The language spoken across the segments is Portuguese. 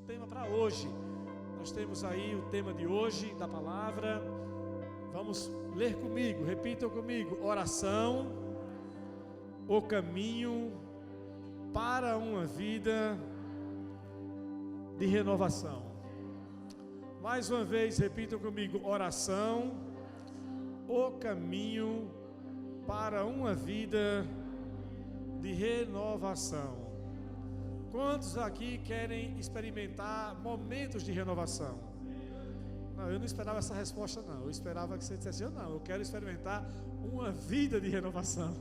tema para hoje. Nós temos aí o tema de hoje, da palavra. Vamos ler comigo, repitam comigo: oração, o caminho para uma vida de renovação. Mais uma vez, repitam comigo: oração, o caminho para uma vida de renovação. Quantos aqui querem experimentar momentos de renovação? Não, eu não esperava essa resposta não. Eu esperava que você dissesse: eu quero experimentar uma vida de renovação.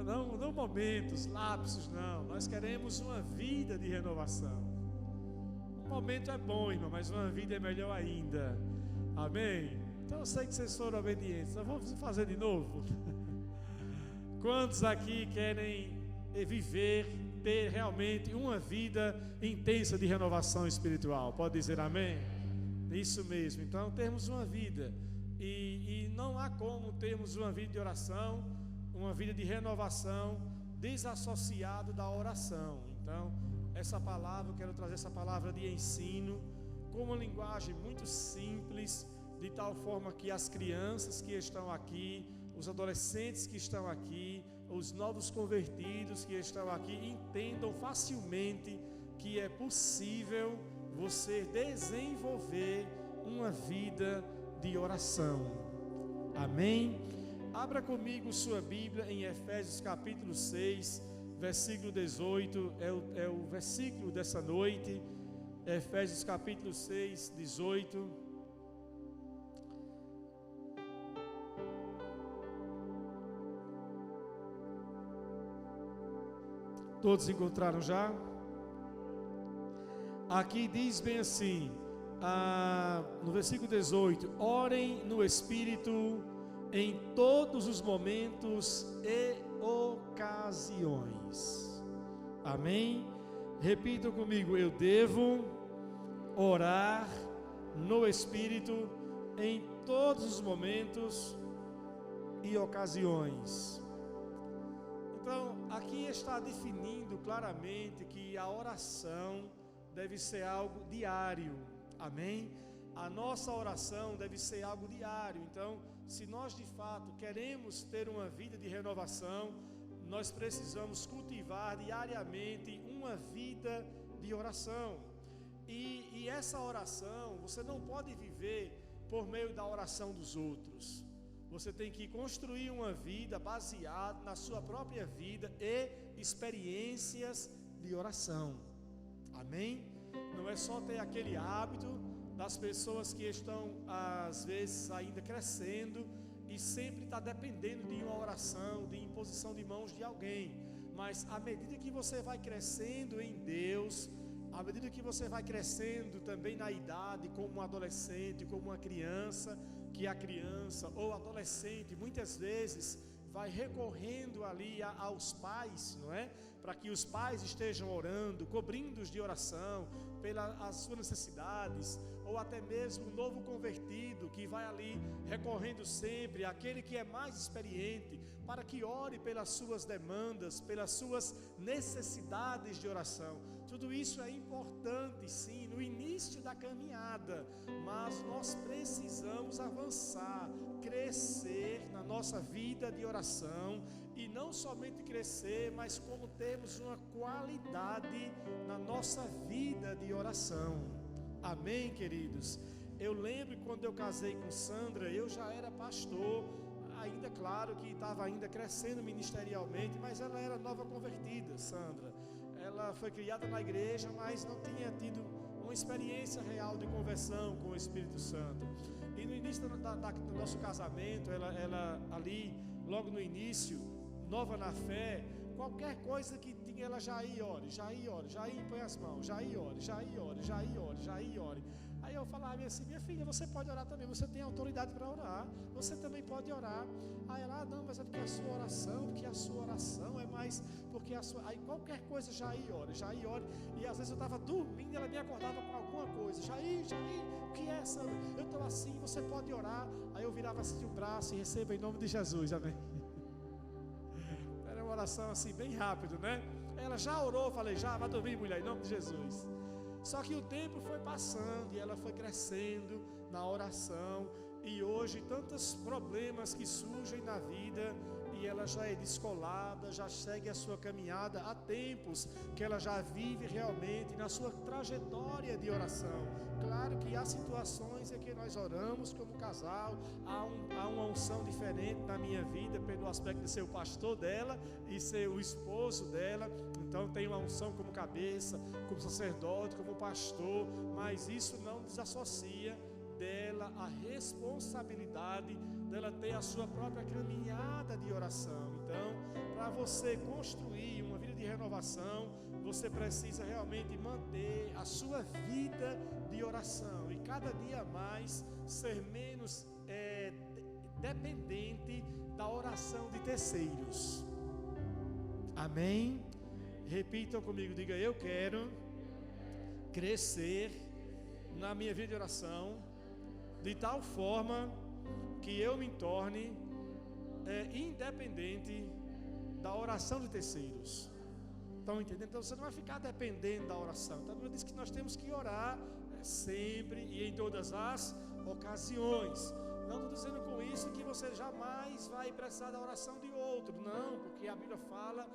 Não momentos, lapsos, não. Nós queremos uma vida de renovação. Um momento é bom, irmão, mas uma vida é melhor ainda. Amém? Então eu sei que vocês foram obedientes. Nós vamos fazer de novo. Quantos aqui querem viver, ter realmente uma vida intensa de renovação espiritual? Pode dizer amém? Isso mesmo. Então temos uma vida e não há como termos uma vida de oração, uma vida de renovação desassociado da oração. Então essa palavra, eu quero trazer essa palavra de ensino com uma linguagem muito simples, de tal forma que as crianças que estão aqui, os adolescentes que estão aqui, os novos convertidos que estão aqui entendam facilmente que é possível você desenvolver uma vida de oração. Amém? Abra comigo sua Bíblia em Efésios capítulo 6, versículo 18, é o versículo dessa noite. Efésios capítulo 6, 18. Todos encontraram já? Aqui diz bem assim, no versículo 18: orem no Espírito em todos os momentos e ocasiões. Amém? Repitam comigo: eu devo orar no Espírito em todos os momentos e ocasiões. Então, aqui está definindo claramente que a oração deve ser algo diário. Amém? A nossa oração deve ser algo diário. Então, se nós de fato queremos ter uma vida de renovação, nós precisamos cultivar diariamente uma vida de oração. E essa oração, você não pode viver por meio da oração dos outros. Você tem que construir uma vida baseada na sua própria vida e experiências de oração. Amém? Não é só ter aquele hábito das pessoas que estão às vezes ainda crescendo e sempre está dependendo de uma oração, de imposição de mãos de alguém. Mas à medida que você vai crescendo em Deus, à medida que você vai crescendo também na idade, como um adolescente, como uma criança, que a criança ou adolescente muitas vezes vai recorrendo ali aos pais, não é? Para que os pais estejam orando, cobrindo-os de oração pelas suas necessidades, ou até mesmo um novo convertido que vai ali recorrendo sempre àquele que é mais experiente, para que ore pelas suas demandas, pelas suas necessidades de oração. Tudo isso é importante, sim, no início da caminhada, mas nós precisamos avançar, crescer na nossa vida de oração, e não somente crescer, mas como termos uma qualidade na nossa vida de oração. Amém, queridos? Eu lembro quando eu casei com Sandra, eu já era pastor, ainda claro que estava ainda crescendo ministerialmente, mas ela era nova convertida, Sandra. Ela foi criada na igreja, mas não tinha tido uma experiência real de conversão com o Espírito Santo. E no início do nosso casamento, ela ali, logo no início, nova na fé, qualquer coisa que tinha, ela já ia, ore, põe as mãos, já ia, ore. Aí eu falava assim: minha filha, você pode orar também, você tem autoridade para orar, você também pode orar. Aí ela: não, mas é porque a sua oração é mais, porque a sua, aí qualquer coisa já ia, ore. E às vezes eu estava dormindo e ela me acordava com alguma coisa: já ia, o que é essa? Eu estou assim, você pode orar. Aí eu virava assim o braço e: receba em nome de Jesus, amém. Era uma oração assim bem rápido, né? ela já orou, falei, já, vai dormir, mulher, em nome de Jesus. Só que o tempo foi passando e ela foi crescendo na oração, e hoje tantos problemas que surgem na vida, e ela já é descolada, já segue a sua caminhada há tempos, que ela já vive realmente na sua trajetória de oração. Claro que há situações em que nós oramos como casal, há uma unção diferente na minha vida, pelo aspecto de ser o pastor dela e ser o esposo dela, então tem uma unção como cabeça, como sacerdote, como pastor, mas isso não desassocia dela a responsabilidade dela ter a sua própria caminhada de oração. Então, para você construir uma vida de renovação, você precisa realmente manter a sua vida de oração e cada dia mais ser menos dependente da oração de terceiros. Amém? Repitam comigo, diga: eu quero crescer na minha vida de oração de tal forma que eu me torne independente da oração de terceiros. Estão entendendo? Então você não vai ficar dependendo da oração. Então a Bíblia diz que nós temos que orar sempre e em todas as ocasiões. Não estou dizendo com isso que você jamais vai precisar da oração de outro, não, porque a Bíblia fala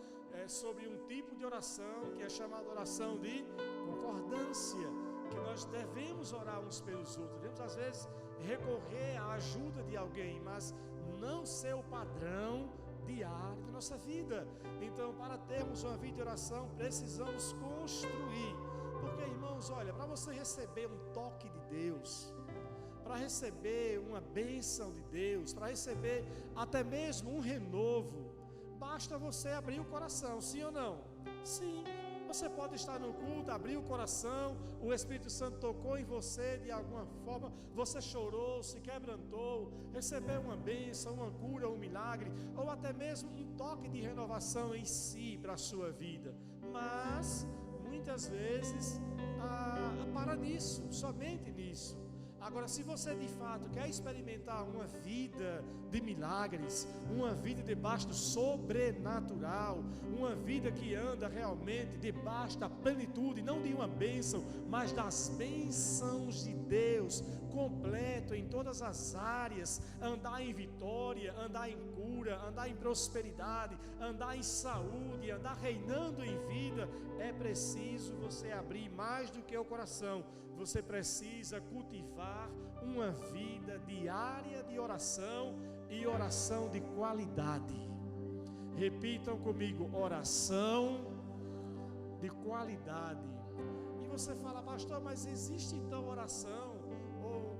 sobre um tipo de oração que é chamada oração de concordância, que nós devemos orar uns pelos outros, devemos às vezes recorrer à ajuda de alguém, mas não ser o padrão diário da nossa vida. Então, para termos uma vida de oração, precisamos construir, porque, irmãos, olha, para você receber um toque de Deus, para receber uma bênção de Deus, para receber até mesmo um renovo, basta você abrir o coração, sim ou não? Sim. Você pode estar no culto, abrir o coração, o Espírito Santo tocou em você de alguma forma, você chorou, se quebrantou, recebeu uma bênção, uma cura, um milagre, ou até mesmo um toque de renovação em si para a sua vida. Mas, muitas vezes, para nisso, somente nisso. Agora, se você de fato quer experimentar uma vida de milagres, uma vida debaixo do sobrenatural, uma vida que anda realmente debaixo da plenitude, não de uma bênção, mas das bênçãos de Deus, completo em todas as áreas, andar em vitória, andar em cura, andar em prosperidade, andar em saúde, andar reinando em vida, é preciso você abrir mais do que o coração. Você precisa cultivar uma vida diária de oração e oração de qualidade. Repitam comigo: oração de qualidade. E você fala, pastor, mas existe então oração, ou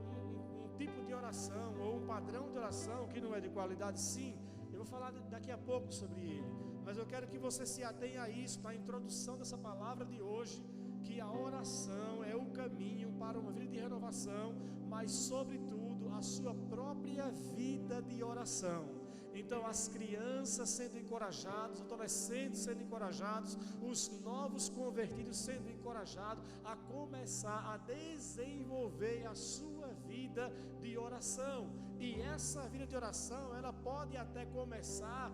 um tipo de oração, ou um padrão de oração que não é de qualidade? Sim, eu vou falar daqui a pouco sobre ele, mas eu quero que você se atenha a isso, na introdução dessa palavra de hoje, que a oração é o caminho para uma vida de renovação, mas sobretudo a sua própria vida de oração. Então as crianças sendo encorajadas, os adolescentes sendo encorajados, os novos convertidos sendo encorajados a começar a desenvolver a sua vida de oração. E essa vida de oração, ela pode até começar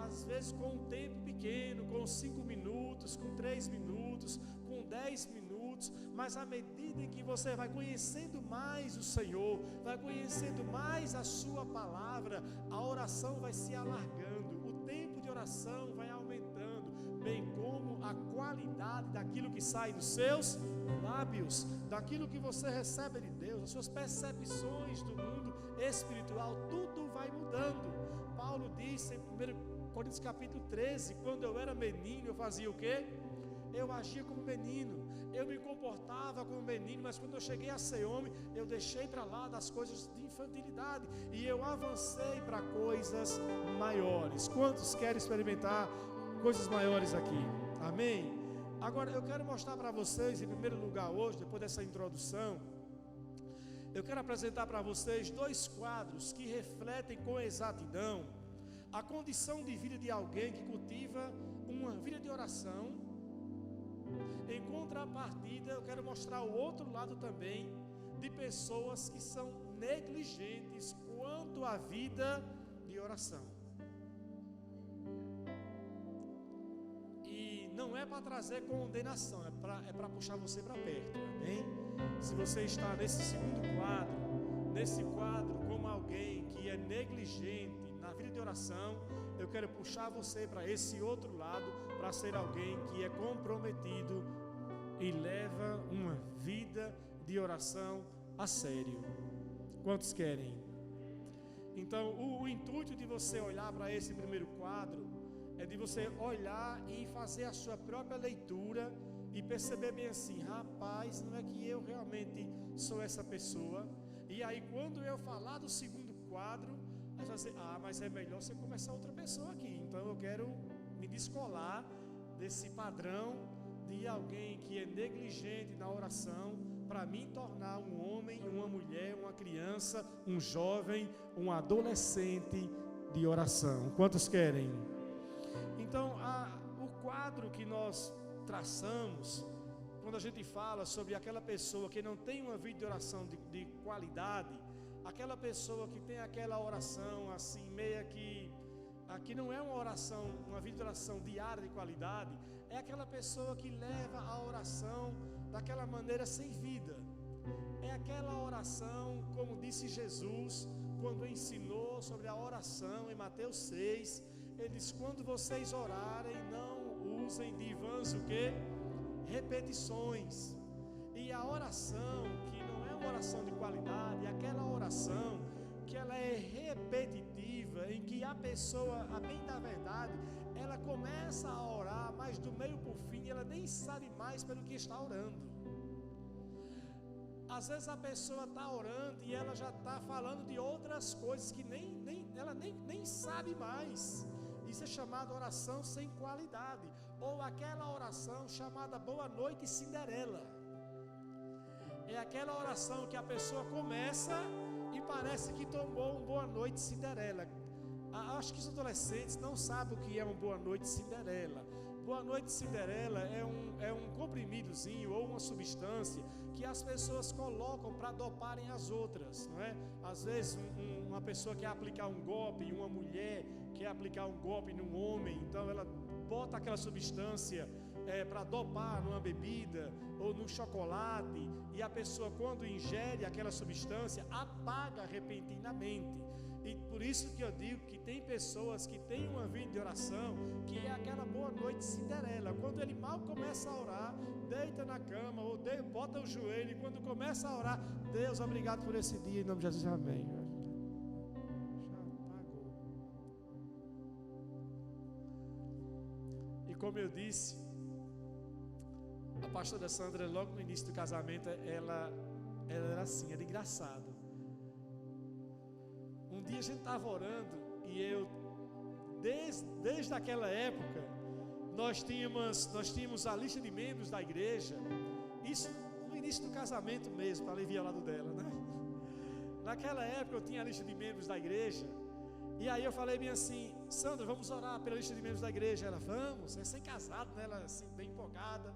às vezes com um tempo pequeno, com 5 minutos, com 3 minutos, com 10 minutos, mas à medida em que você vai conhecendo mais o Senhor, vai conhecendo mais a sua palavra, a oração vai se alargando, o tempo de oração vai aumentando, bem como a qualidade daquilo que sai dos seus lábios, daquilo que você recebe de Deus, as suas percepções do mundo espiritual, tudo vai mudando. Paulo disse em 1 Coríntios capítulo 13, quando eu era menino, eu fazia o quê? Eu agia como menino, eu me comportava como menino, mas quando eu cheguei a ser homem, eu deixei para lá das coisas de infantilidade e eu avancei para coisas maiores. Quantos querem experimentar coisas maiores aqui? Amém? Agora eu quero mostrar para vocês, em primeiro lugar hoje, depois dessa introdução, eu quero apresentar para vocês 2 quadros que refletem com exatidão a condição de vida de alguém que cultiva uma vida de oração. Em contrapartida, eu quero mostrar o outro lado também, de pessoas que são negligentes quanto à vida de oração. E não é é para trazer condenação, é para puxar você para perto, amém? Se você está nesse segundo quadro, como alguém que é negligente na vida de oração, eu quero puxar você para esse outro lado, para ser alguém que é comprometido e leva uma vida de oração a sério. Quantos querem? Então, o intuito de você olhar para esse primeiro quadro é de você olhar e fazer a sua própria leitura e perceber bem assim: rapaz, não é que eu realmente sou essa pessoa. E aí, quando eu falar do segundo quadro, você vai dizer: mas é melhor você começar outra pessoa aqui. Então, eu quero me descolar desse padrão de alguém que é negligente na oração, para me tornar um homem, uma mulher, uma criança, um jovem, um adolescente de oração. Quantos querem? Então, o quadro que nós traçamos, quando a gente fala sobre aquela pessoa que não tem uma vida de oração de qualidade, aquela pessoa que tem aquela oração assim, meia que aqui não é uma oração, uma vida de oração diária de qualidade, é aquela pessoa que leva a oração daquela maneira sem vida. É aquela oração, como disse Jesus, quando ensinou sobre a oração em Mateus 6, ele diz: quando vocês orarem, não usem de vãs o quê? Repetições. E a oração que não é uma oração de qualidade, é aquela oração que ela é repetitiva, em que a pessoa, a bem da verdade, ela começa a orar, mas do meio por fim ela nem sabe mais pelo que está orando. Às vezes a pessoa está orando e ela já está falando de outras coisas que ela nem sabe mais. Isso é chamado oração sem qualidade, ou aquela oração chamada Boa Noite Cinderela. É aquela oração que a pessoa começa e parece que tomou um Boa Noite Cinderela. Acho que os adolescentes não sabem o que é uma Boa Noite Cinderela. Boa Noite Cinderela é um comprimidozinho ou uma substância que as pessoas colocam para doparem as outras, não é? Às vezes uma pessoa quer aplicar um golpe, uma mulher quer aplicar um golpe num homem, então ela bota aquela substância para dopar numa bebida ou num chocolate, e a pessoa, quando ingere aquela substância, apaga repentinamente. E por isso que eu digo que tem pessoas que têm uma vida de oração que é aquela Boa Noite Cinderela. Quando ele mal começa a orar, deita na cama ou bota o joelho, e quando começa a orar: Deus, obrigado por esse dia, em nome de Jesus, amém. Já apagou. E como eu disse, a pastora Sandra, logo no início do casamento, ela era assim, era engraçado. Um dia a gente estava orando e eu, desde aquela época, nós tínhamos a lista de membros da igreja. Isso no início do casamento mesmo, para aliviar o lado dela, né? Naquela época eu tinha a lista de membros da igreja. E aí eu falei bem assim: Sandra, vamos orar pela lista de membros da igreja. Ela: vamos, é recém-casado, né? Ela assim, bem empolgada.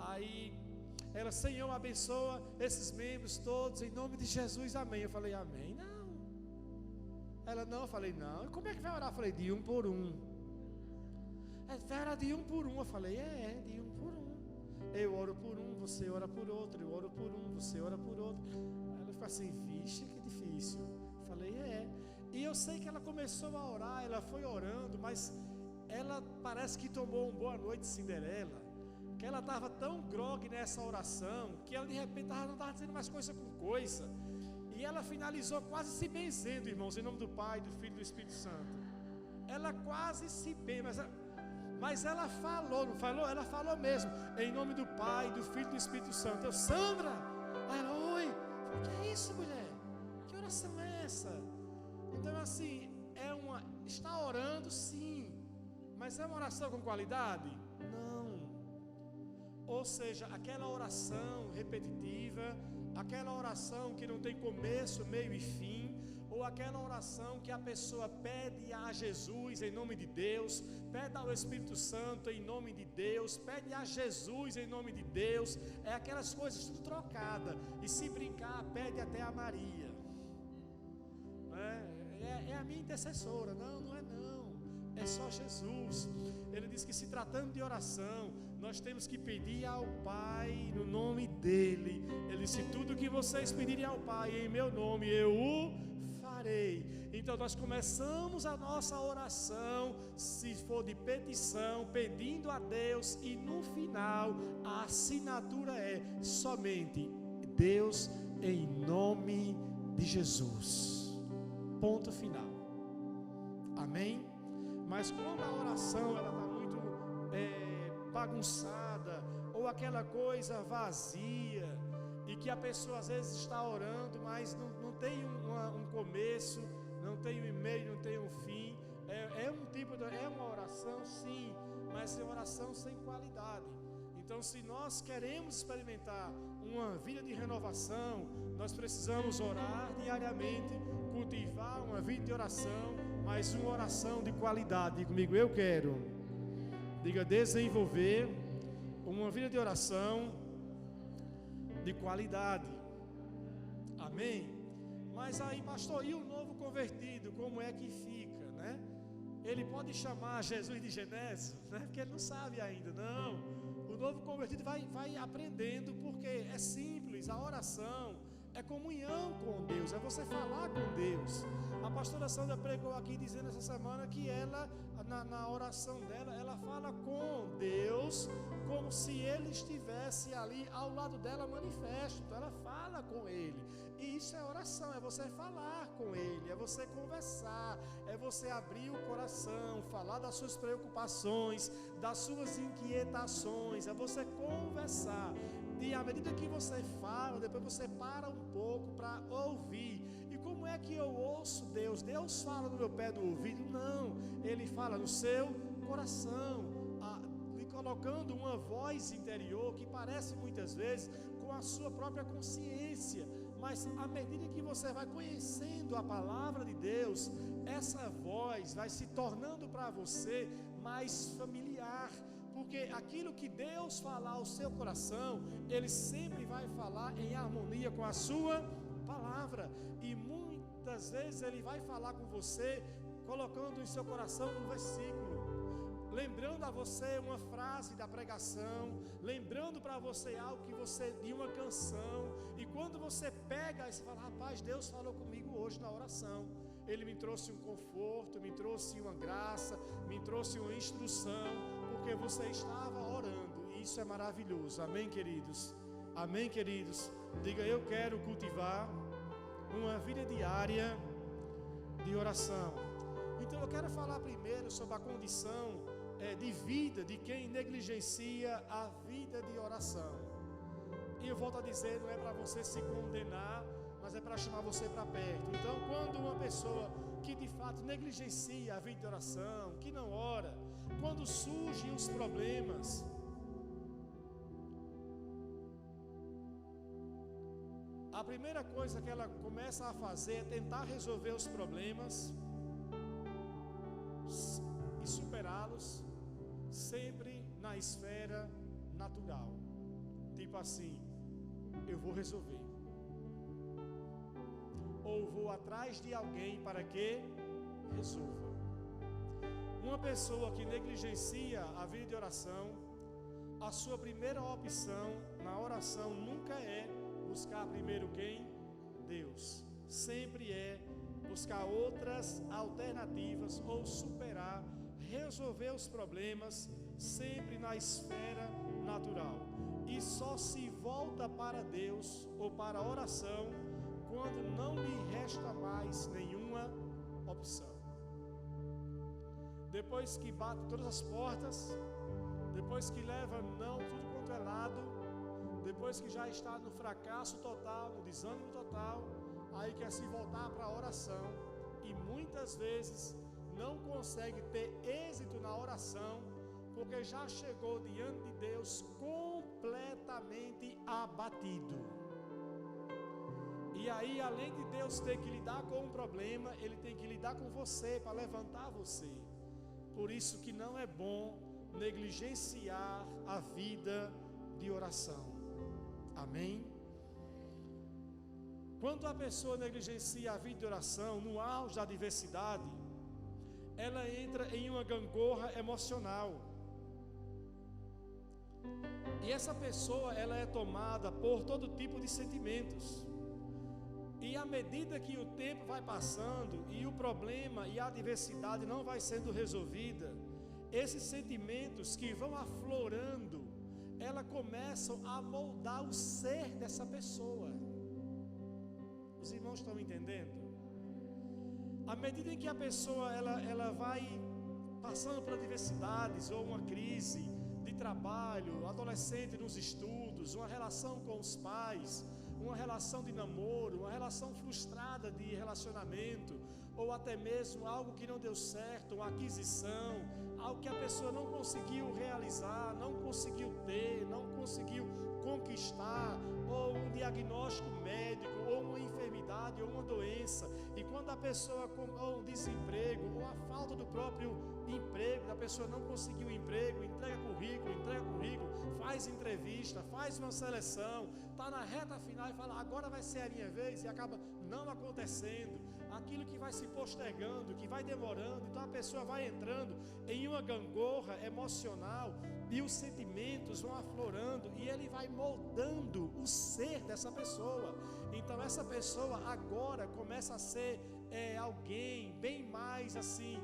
Aí ela: Senhor, abençoa esses membros todos, em nome de Jesus, amém. Eu falei: amém? Não. Ela: não. Eu falei: não. E como é que vai orar? Eu falei: de um por um. Era de um por um. Eu falei: de um por um. Eu oro por um, você ora por outro. Eu oro por um, você ora por outro. Ela ficou assim: vixe, que difícil. Eu falei: E eu sei que ela começou a orar, ela foi orando, mas ela parece que tomou um Boa Noite Cinderela, que ela estava tão grogue nessa oração, que ela de repente não estava dizendo mais coisa com coisa. E ela finalizou quase se benzendo, irmãos, em nome do Pai, do Filho e do Espírito Santo. Ela quase se benze, mas ela falou, não falou? Ela falou mesmo: em nome do Pai, do Filho e do Espírito Santo. Eu: Sandra! Ela: oi! Eu falei: que é isso, mulher? Que oração é essa? Então assim, está orando sim, mas é uma oração com qualidade? Não. Ou seja, aquela oração repetitiva, aquela oração que não tem começo, meio e fim, ou aquela oração que a pessoa pede a Jesus em nome de Deus, pede ao Espírito Santo em nome de Deus, pede a Jesus em nome de Deus, é aquelas coisas tudo trocada, e se brincar, pede até a Maria. É a minha intercessora. Não é não. é só Jesus. Ele diz que, se tratando de oração, nós temos que pedir ao Pai no nome dele. Ele disse: tudo que vocês pedirem ao Pai em meu nome, eu o farei. Então nós começamos a nossa oração, se for de petição, pedindo a Deus, e no final a assinatura é somente Deus, em nome de Jesus. Ponto final. Amém? Mas quando a oração ela está muito bagunçada, ou aquela coisa vazia, e que a pessoa às vezes está orando, mas não tem um começo, não tem um meio, não tem um fim, é uma oração sim, mas é uma oração sem qualidade. Então, se nós queremos experimentar uma vida de renovação, nós precisamos orar diariamente, cultivar uma vida de oração, mas uma oração de qualidade. Diga comigo: eu quero. Diga: desenvolver uma vida de oração de qualidade. Amém? Mas aí, pastor, e o novo convertido, como é que fica, né? Ele pode chamar Jesus de Genésio, né? Porque ele não sabe ainda, não. O novo convertido vai aprendendo, porque é simples. A oração é comunhão com Deus, é você falar com Deus. A pastora Sandra pregou aqui dizendo essa semana que ela, na oração dela, ela fala com Deus como se Ele estivesse ali ao lado dela manifesto. Então ela fala com Ele, e isso é oração, é você falar com Ele, é você conversar, é você abrir o coração, falar das suas preocupações, das suas inquietações, é você conversar. E à medida que você fala, depois você para um pouco para ouvir. E como é que eu ouço Deus? Deus fala no meu pé do ouvido? Não, Ele fala no seu coração, lhe colocando uma voz interior que parece muitas vezes com a sua própria consciência. Mas à medida que você vai conhecendo a palavra de Deus, essa voz vai se tornando para você mais familiar. Porque aquilo que Deus falar ao seu coração, Ele sempre vai falar em harmonia com a sua palavra. E muitas vezes Ele vai falar com você, colocando em seu coração um versículo, lembrando a você uma frase da pregação, lembrando para você algo que você, de uma canção. E quando você pega e você fala: rapaz, Deus falou comigo hoje na oração. Ele me trouxe um conforto, me trouxe uma graça, me trouxe uma instrução, porque você estava orando. E isso é maravilhoso. Amém, queridos? Amém, queridos? Diga: eu quero cultivar uma vida diária de oração. Então eu quero falar primeiro sobre a condição de vida de quem negligencia a vida de oração. E eu volto a dizer, não é para você se condenar, mas é para chamar você para perto. Então, quando uma pessoa que de fato negligencia a vida de oração, que não ora, quando surgem os problemas, a primeira coisa que ela começa a fazer é tentar resolver os problemas e superá-los sempre na esfera natural. Tipo assim: eu vou resolver, ou vou atrás de alguém para que resolva. Uma pessoa que negligencia a vida de oração, a sua primeira opção na oração nunca é buscar primeiro quem? Deus. Sempre é buscar outras alternativas, ou superar, resolver os problemas sempre na esfera natural. E só se volta para Deus ou para a oração quando não lhe resta mais nenhuma opção. Depois que bate todas as portas, depois que leva não tudo quanto é lado, depois que já está no fracasso total, no desânimo total, aí quer se voltar para a oração, e muitas vezes não consegue ter êxito na oração, porque já chegou diante de Deus completamente abatido. E aí, além de Deus ter que lidar com um problema, Ele tem que lidar com você para levantar você. Por isso que não é bom negligenciar a vida de oração. Amém? Quando a pessoa negligencia a vida de oração no auge da adversidade, ela entra em uma gangorra emocional. E essa pessoa, ela é tomada por todo tipo de sentimentos. E à medida que o tempo vai passando e o problema e a adversidade não vai sendo resolvida, esses sentimentos que vão aflorando, elas começam a moldar o ser dessa pessoa. Os irmãos estão entendendo? À medida em que a pessoa ela vai passando por adversidades ou uma crise de trabalho, adolescente nos estudos, uma relação com os pais, uma relação de namoro, uma relação frustrada de relacionamento, ou até mesmo algo que não deu certo, uma aquisição, algo que a pessoa não conseguiu realizar, não conseguiu ter, não conseguiu conquistar, ou um diagnóstico médico, ou uma enfermidade, ou uma doença, e quando a pessoa, ou um desemprego, ou a falta do próprio emprego, a pessoa não conseguiu emprego, entrega currículo, faz entrevista, faz uma seleção, está na reta final e fala, agora vai ser a minha vez, e acaba não acontecendo, aquilo que vai se postergando, que vai demorando, então a pessoa vai entrando em uma gangorra emocional, e os sentimentos vão aflorando, e ele vai moldando o ser dessa pessoa. Então essa pessoa agora começa a ser alguém bem mais assim,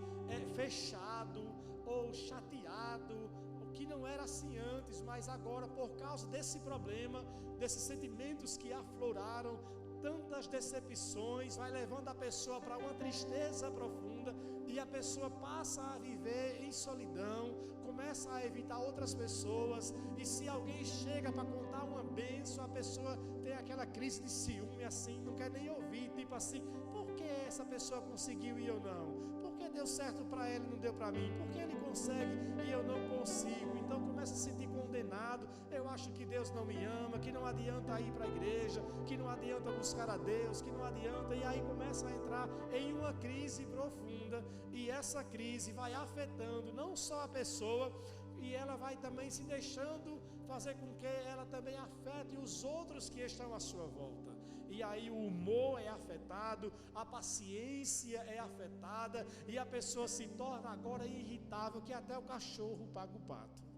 fechado ou chateado, o que não era assim antes, mas agora por causa desse problema, desses sentimentos que afloraram, tantas decepções, vai levando a pessoa para uma tristeza profunda, e a pessoa passa a viver em solidão, começa a evitar outras pessoas, e se alguém chega para contar uma bênção, a pessoa tem aquela crise de ciúme assim, não quer nem ouvir, tipo assim, por que essa pessoa conseguiu e eu não? Por que deu certo para ele e não deu para mim? Por que ele consegue e eu não consigo? Então começa a se sentir condenado, eu acho que Deus não me ama, que não adianta ir para a igreja, que não adianta buscar a Deus, que não adianta, e aí começa a entrar em uma crise profunda, e essa crise vai afetando não só a pessoa, e ela vai também se deixando fazer com que ela também afete os outros que estão à sua volta, e aí o humor é afetado, a paciência é afetada, e a pessoa se torna agora irritável, que até o cachorro paga o pato.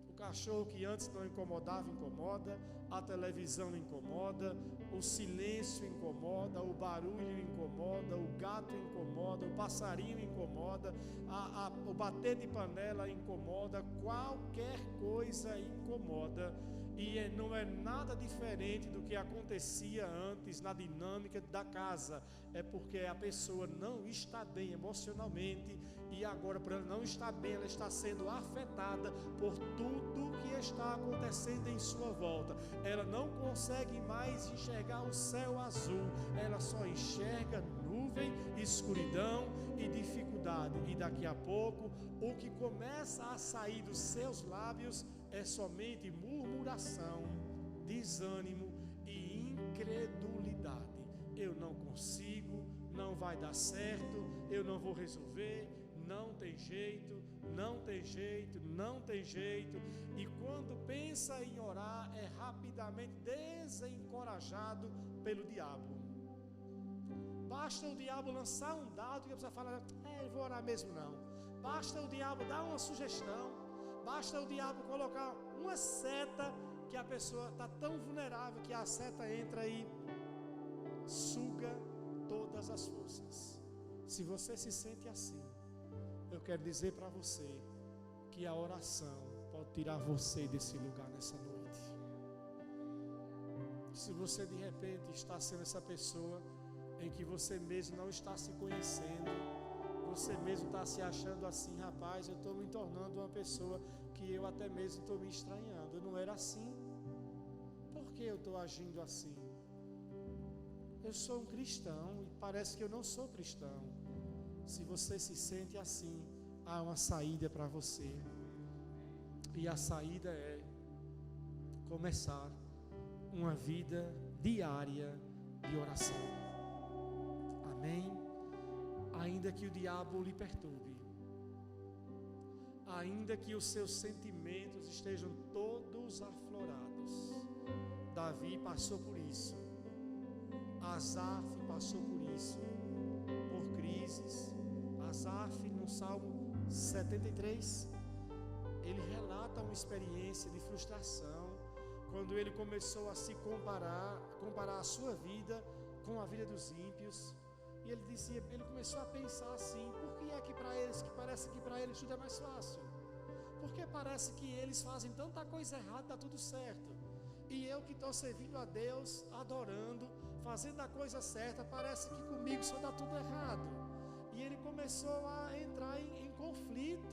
O cachorro que antes não incomodava, incomoda, a televisão incomoda, o silêncio incomoda, o barulho incomoda, o gato incomoda, o passarinho incomoda, o bater de panela incomoda, qualquer coisa incomoda, e não é nada diferente do que acontecia antes na dinâmica da casa, é porque a pessoa não está bem emocionalmente, e agora, por ela não estar bem, ela está sendo afetada por tudo que está acontecendo em sua volta. Ela não consegue mais enxergar o céu azul, ela só enxerga nuvem, escuridão e dificuldade, e daqui a pouco o que começa a sair dos seus lábios é somente murmuração, desânimo e incredulidade. Eu não consigo, não vai dar certo, eu não vou resolver, não tem jeito, não tem jeito, não tem jeito. E quando pensa em orar, é rapidamente desencorajado pelo diabo. Basta o diabo lançar um dado que a pessoa fala, eu vou orar mesmo não. Basta o diabo dar uma sugestão, basta o diabo colocar uma seta, que a pessoa está tão vulnerável que a seta entra e suga todas as forças. Se você se sente assim, eu quero dizer para você que a oração pode tirar você desse lugar nessa noite. Se você de repente está sendo essa pessoa em que você mesmo não está se conhecendo, você mesmo está se achando assim, rapaz, eu estou me tornando uma pessoa que eu até mesmo estou me estranhando, eu não era assim, por que eu estou agindo assim? Eu sou um cristão e parece que eu não sou cristão. Se você se sente assim, há uma saída para você, e a saída é começar uma vida diária de oração. Amém? Ainda que o diabo lhe perturbe, ainda que os seus sentimentos estejam todos aflorados. Davi passou por isso, Asaf passou por isso, por crises. Asaf, no Salmo 73, ele relata uma experiência de frustração, quando ele começou a se comparar a sua vida com a vida dos ímpios. E ele começou a pensar assim: por que é que para eles, que parece que para eles tudo é mais fácil? Porque parece que eles fazem tanta coisa errada, dá tudo certo. E eu que estou servindo a Deus, adorando, fazendo a coisa certa, parece que comigo só dá tudo errado. E ele começou a entrar em conflito.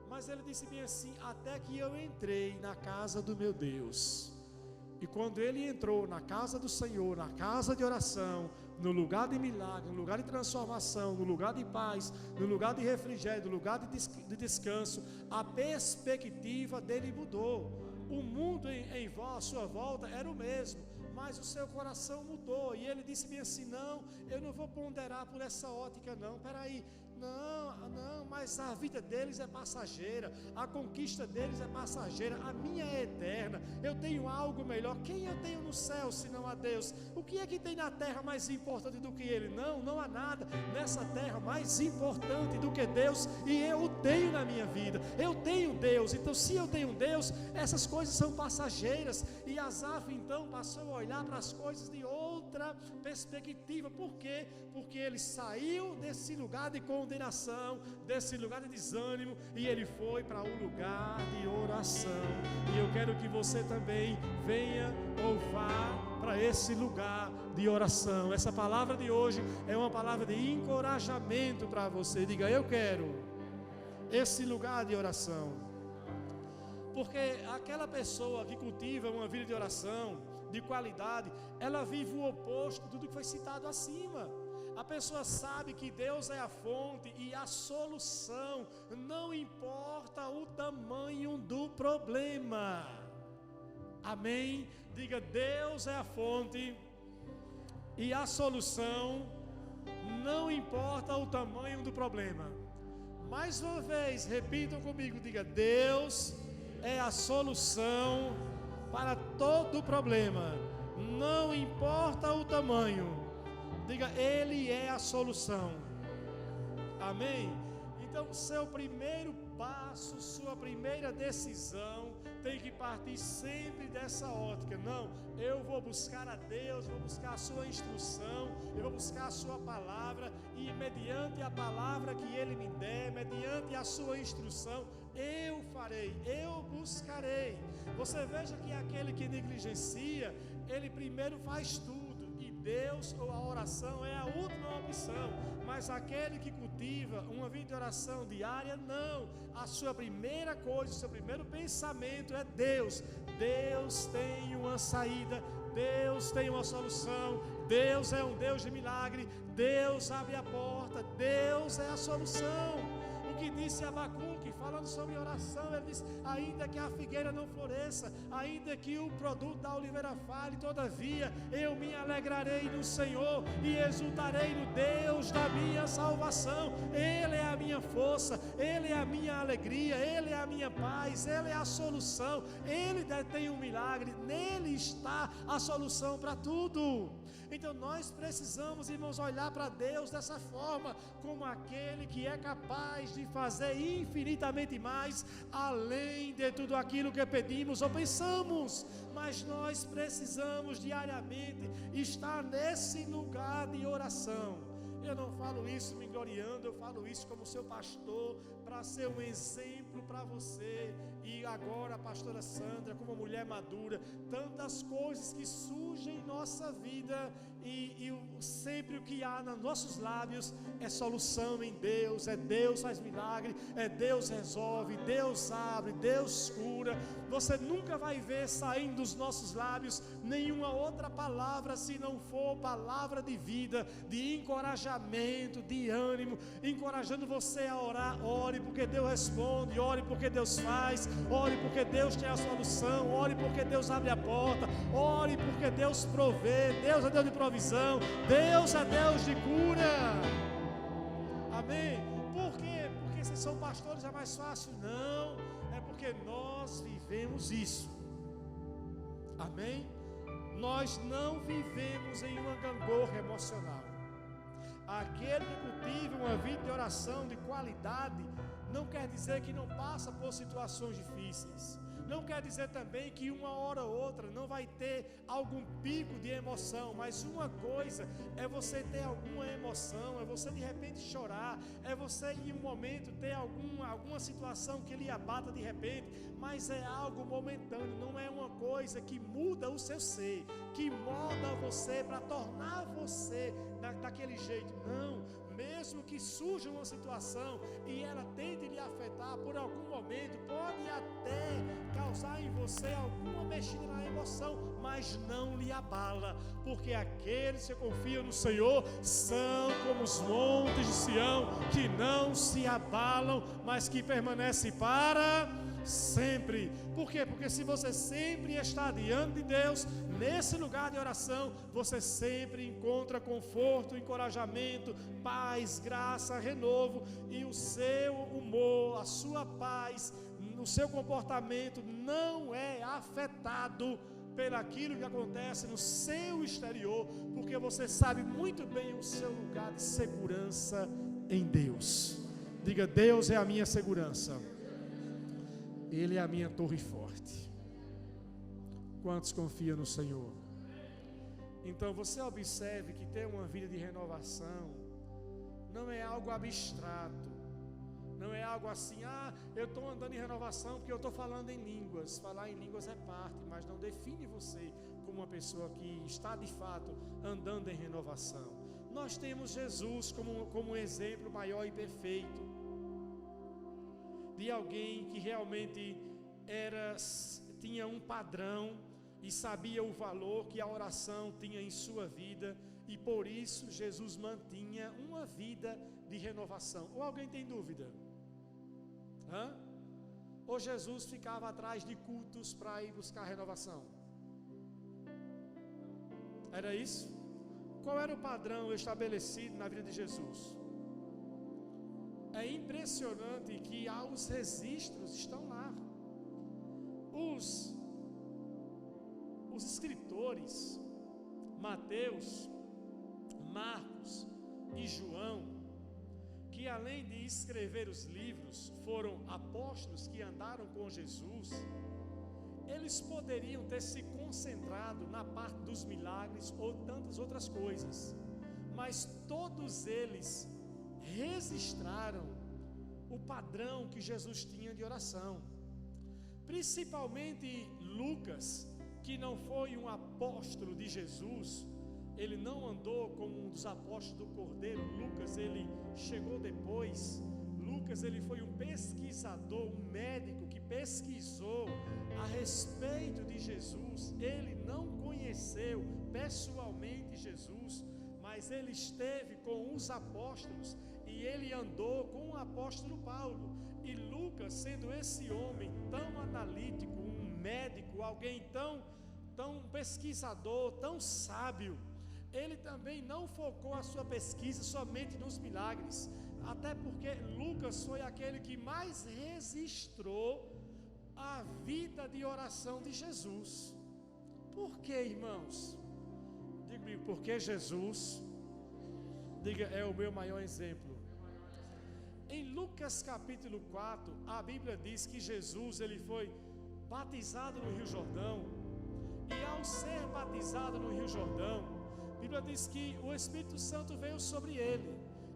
Mas ele disse bem assim: até que eu entrei na casa do meu Deus. E quando ele entrou na casa do Senhor, na casa de oração, no lugar de milagre, no lugar de transformação, no lugar de paz, no lugar de refrigério, no lugar de descanso, a perspectiva dele mudou. O mundo em sua volta era o mesmo, mas o seu coração mudou. E ele disse bem assim: não, eu não vou ponderar por essa ótica não, peraí. Não, mas a vida deles é passageira, a conquista deles é passageira, a minha é eterna. Eu tenho algo melhor. Quem eu tenho no céu senão a Deus? O que é que tem na terra mais importante do que Ele? Não há nada nessa terra mais importante do que Deus, e eu o tenho na minha vida. Eu tenho Deus, então se eu tenho Deus, essas coisas são passageiras. E Asaf então passou a olhar para as coisas de outra perspectiva. Por quê? Porque ele saiu desse lugar de condenação, desse lugar de desânimo, e ele foi para um lugar de oração. E eu quero que você também venha ou vá para esse lugar de oração. Essa palavra de hoje é uma palavra de encorajamento para você. Diga: eu quero esse lugar de oração. Porque aquela pessoa que cultiva uma vida de oração de qualidade, ela vive o oposto de tudo que foi citado acima. A pessoa sabe que Deus é a fonte e a solução, não importa o tamanho do problema. Amém? Diga: Deus é a fonte e a solução, não importa o tamanho do problema. Mais uma vez, repitam comigo, diga: Deus é a solução para todo problema, não importa o tamanho. Diga: Ele é a solução. Amém? Então, seu primeiro passo, sua primeira decisão tem que partir sempre dessa ótica. Não, eu vou buscar a Deus, vou buscar a sua instrução, eu vou buscar a sua palavra, e mediante a palavra que Ele me der, mediante a sua instrução, eu farei, eu buscarei. Você veja que aquele que negligencia, ele primeiro faz tudo, e Deus ou a oração é a última opção. Mas aquele que cultiva uma vida de oração diária, não. A sua primeira coisa, o seu primeiro pensamento é Deus. Deus tem uma saída, Deus tem uma solução, Deus é um Deus de milagre, Deus abre a porta, Deus é a solução. O que disse Abacuque, falando sobre oração, ele disse: ainda que a figueira não floresça, ainda que o produto da oliveira fale, todavia eu me alegrarei no Senhor e exultarei no Deus da minha salvação. Ele é a minha força, Ele é a minha alegria, Ele é a minha paz, Ele é a solução, Ele detém um milagre, nele está a solução para tudo. Então nós precisamos, irmãos, olhar para Deus dessa forma, como aquele que é capaz de fazer infinitamente mais, além de tudo aquilo que pedimos ou pensamos. Mas nós precisamos diariamente estar nesse lugar de oração. Eu não falo isso me gloriando, eu falo isso como seu pastor, para ser um exemplo para você. E agora a pastora Sandra, como mulher madura, tantas coisas que surgem em nossa vida, e sempre o que há nos nossos lábios é solução em Deus, é Deus faz milagre, é Deus resolve, Deus abre, Deus cura. Você nunca vai ver saindo dos nossos lábios nenhuma outra palavra, se não for palavra de vida, de encorajamento, de ânimo, encorajando você a orar. Ore porque Deus responde, ore porque Deus faz, ore porque Deus tem a solução, ore porque Deus abre a porta, ore porque Deus provê. Deus é Deus de provisão, Deus é Deus de cura. Amém? Por quê? Porque se são pastores é mais fácil? Não, é porque nós vivemos isso. Amém? Nós não vivemos em uma gangorra emocional. Aquele que cultiva uma vida de oração de qualidade não quer dizer que não passa por situações difíceis. Não quer dizer também que uma hora ou outra não vai ter algum pico de emoção, mas uma coisa é você ter alguma emoção, é você de repente chorar, é você em um momento ter alguma situação que lhe abata de repente, mas é algo momentâneo, não é uma coisa que muda o seu ser, que molda você para tornar você daquele jeito, não. Mesmo que surja uma situação e ela tente lhe afetar por algum momento, pode até causar em você alguma mexida na emoção, mas não lhe abala, porque aqueles que confiam no Senhor são como os montes de Sião, que não se abalam, mas que permanecem para sempre. Por quê? Porque se você sempre está diante de Deus, nesse lugar de oração, você sempre encontra conforto, encorajamento, paz, graça, renovo, e o seu humor, a sua paz, o seu comportamento não é afetado pelaquilo que acontece no seu exterior, porque você sabe muito bem o seu lugar de segurança em Deus. Diga: Deus é a minha segurança, Ele é a minha torre forte. Quantos confiam no Senhor? Então você observe que ter uma vida de renovação não é algo abstrato, não é algo assim, eu estou andando em renovação porque eu estou falando em línguas. Falar em línguas é parte, mas não define você como uma pessoa que está de fato andando em renovação. Nós temos Jesus como um exemplo maior e perfeito de alguém que realmente tinha um padrão e sabia o valor que a oração tinha em sua vida, e por isso Jesus mantinha uma vida de renovação. Ou alguém tem dúvida? Ou Jesus ficava atrás de cultos para ir buscar renovação? Era isso? Qual era o padrão estabelecido na vida de Jesus? É impressionante que os registros estão lá. Os escritores, Mateus, Marcos e João, que além de escrever os livros, foram apóstolos que andaram com Jesus, eles poderiam ter se concentrado na parte dos milagres ou tantas outras coisas, mas todos eles registraram o padrão que Jesus tinha de oração. Principalmente Lucas, que não foi um apóstolo de Jesus, ele não andou como um dos apóstolos do Cordeiro. Lucas, ele chegou depois. Lucas, ele foi um pesquisador, um médico que pesquisou a respeito de Jesus. Ele não conheceu pessoalmente Jesus, mas ele esteve com os apóstolos e ele andou com o apóstolo Paulo. E Lucas, sendo esse homem tão analítico, um médico, alguém tão pesquisador, tão sábio, ele também não focou a sua pesquisa somente nos milagres, até porque Lucas foi aquele que mais registrou a vida de oração de Jesus. Por quê, irmãos? Diga comigo: porque Jesus, diga, é o meu maior exemplo. Em Lucas capítulo 4, a Bíblia diz que Jesus, ele foi batizado no Rio Jordão, e ao ser batizado no Rio Jordão, a Bíblia diz que o Espírito Santo veio sobre ele,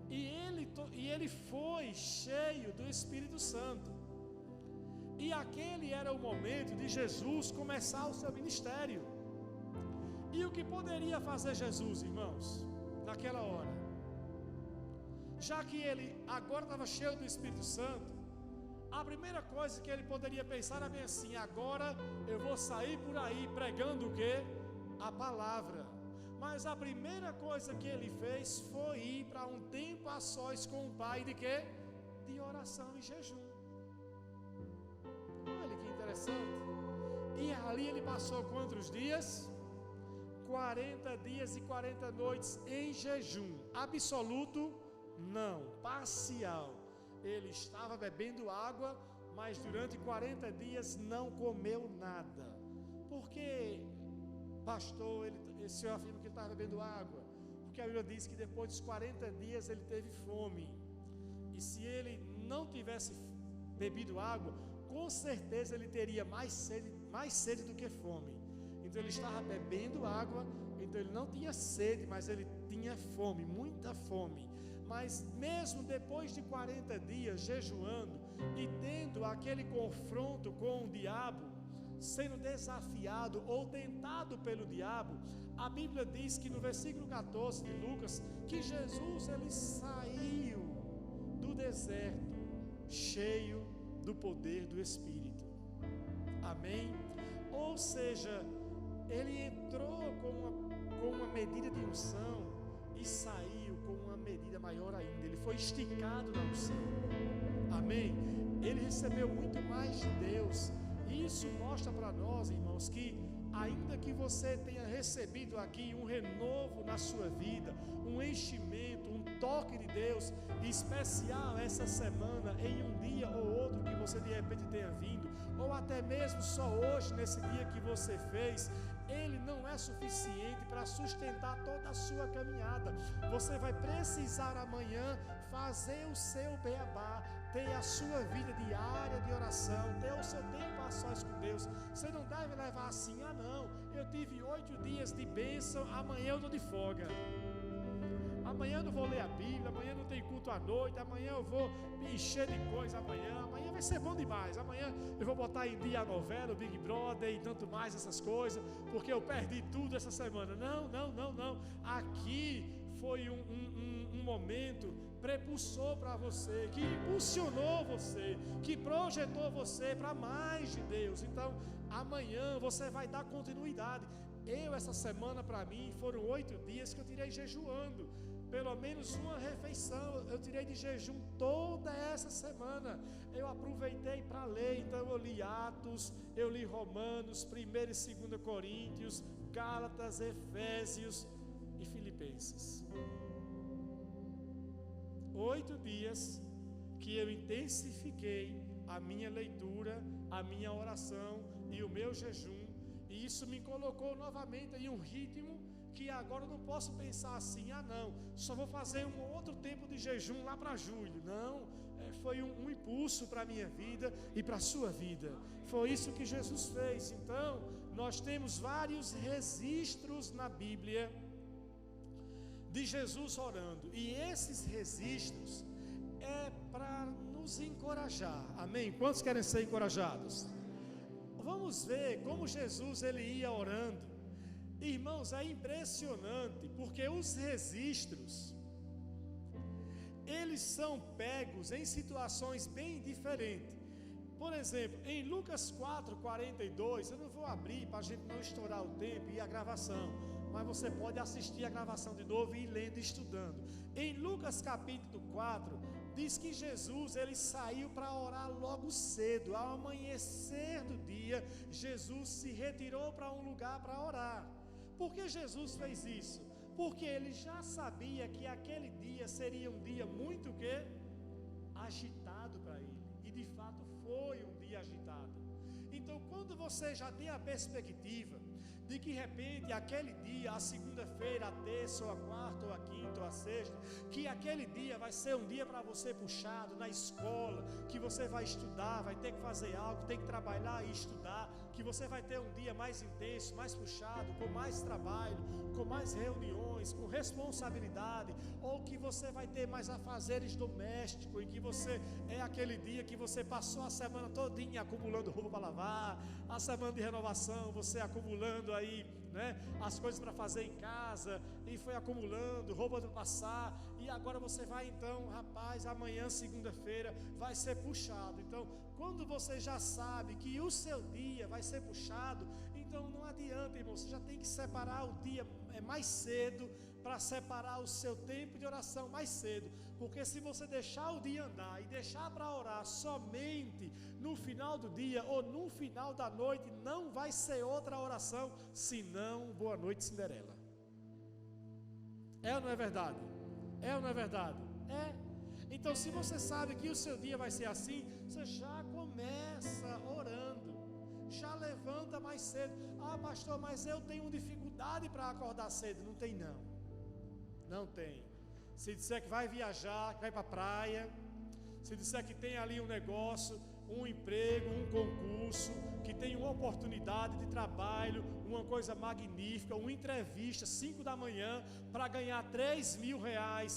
e ele foi cheio do Espírito Santo. E aquele era o momento de Jesus começar o seu ministério. E o que poderia fazer Jesus, irmãos, naquela hora? Já que ele agora estava cheio do Espírito Santo, a primeira coisa que ele poderia pensar era bem assim: agora eu vou sair por aí pregando o quê? A palavra. Mas a primeira coisa que ele fez foi ir para um tempo a sós com o Pai de quê? De oração e jejum. Olha que interessante. E ali ele passou quantos dias? 40 dias e 40 noites em jejum. Absoluto? Não. Parcial. Ele estava bebendo água, mas durante 40 dias não comeu nada. Por que, pastor, o senhor afirma que ele estava bebendo água? porque a Bíblia diz que depois dos 40 dias ele teve fome. E se ele não tivesse bebido água, com certeza ele teria mais sede do que fome. Então ele estava bebendo água, então ele não tinha sede, mas ele tinha fome, muita fome. Mas mesmo depois de 40 dias jejuando e tendo aquele confronto com o diabo, sendo desafiado ou tentado pelo diabo, a Bíblia diz que no versículo 14 de Lucas, que Jesus ele saiu do deserto cheio do poder do Espírito. Amém? Ou seja, ele entrou com uma medida de unção e saiu com uma medida maior ainda. Ele foi esticado na unção. Amém? Ele recebeu muito mais de Deus. Isso mostra para nós, irmãos, que ainda que você tenha recebido aqui um renovo na sua vida, um enchimento, um toque de Deus especial essa semana, em um dia ou outro que você de repente tenha vindo, ou até mesmo só hoje, nesse dia que você fez, ele não é suficiente para sustentar toda a sua caminhada. Você vai precisar amanhã fazer o seu beabá, ter a sua vida diária de oração, ter o seu tempo a sós com Deus. Você não deve levar assim, não, eu tive 8 dias de bênção, amanhã eu estou de folga. Amanhã eu não vou ler a Bíblia, amanhã não tem culto à noite, amanhã eu vou me encher de coisa, amanhã vai ser bom demais, amanhã eu vou botar em dia a novela, o Big Brother e tanto mais essas coisas, porque eu perdi tudo essa semana. Não, aqui foi um momento prepulsor para você, que impulsionou você, que projetou você para mais de Deus. Então amanhã você vai dar continuidade. Essa semana para mim foram 8 dias que eu tirei jejuando, pelo menos uma refeição eu tirei de jejum toda essa semana. Eu aproveitei para ler, então eu li Atos, eu li Romanos, 1 e 2 Coríntios, Gálatas, Efésios e Filipenses. 8 dias que eu intensifiquei a minha leitura, a minha oração e o meu jejum, e isso me colocou novamente em um ritmo que agora eu não posso pensar assim, não, só vou fazer um outro tempo de jejum lá para julho. Não, foi um impulso para a minha vida e para a sua vida. Foi isso que Jesus fez. Então nós temos vários registros na Bíblia de Jesus orando, e esses registros é para nos encorajar. Amém? Quantos querem ser encorajados? Vamos ver como Jesus ele ia orando. Irmãos, é impressionante, porque os registros eles são pegos em situações bem diferentes. Por exemplo, em Lucas 4:42, eu não vou abrir para a gente não estourar o tempo e a gravação, mas você pode assistir a gravação de novo e ir lendo e estudando. Em Lucas capítulo 4, diz que Jesus ele saiu para orar logo cedo. Ao amanhecer do dia, Jesus se retirou para um lugar para orar. Por que Jesus fez isso? Porque ele já sabia que aquele dia seria um dia muito agitado para ele. E de fato foi um dia agitado. Então quando você já tem a perspectiva de que de repente aquele dia, a segunda-feira, a terça, ou a quarta, ou a quinta, ou a sexta, que aquele dia vai ser um dia para você puxado na escola, que você vai estudar, vai ter que fazer algo, tem que trabalhar e estudar, que você vai ter um dia mais intenso, mais puxado, com mais trabalho, com mais reuniões, com responsabilidade, ou que você vai ter mais afazeres domésticos, e que você é aquele dia que você passou a semana todinha acumulando roupa para lavar, a semana de renovação, você acumulando aí, né, as coisas para fazer em casa, e foi acumulando roupa para passar, e agora você vai então, rapaz, amanhã segunda-feira vai ser puxado. Então quando você já sabe que o seu dia vai ser puxado, então não adianta, irmão, você já tem que separar o dia mais cedo, para separar o seu tempo de oração mais cedo, porque se você deixar o dia andar e deixar para orar somente no final do dia ou no final da noite, não vai ser outra oração senão boa noite Cinderela. É ou não é verdade? É ou não é verdade? É. Então se você sabe que o seu dia vai ser assim, você já começa orando, já levanta mais cedo. Pastor, mas eu tenho dificuldade para acordar cedo. Não tem não. Não tem. Se disser que vai viajar, que vai para a praia, se disser que tem ali um negócio, um emprego, um concurso, que tem uma oportunidade de trabalho, uma coisa magnífica, uma entrevista, 5 da manhã, para ganhar 3.000 reais,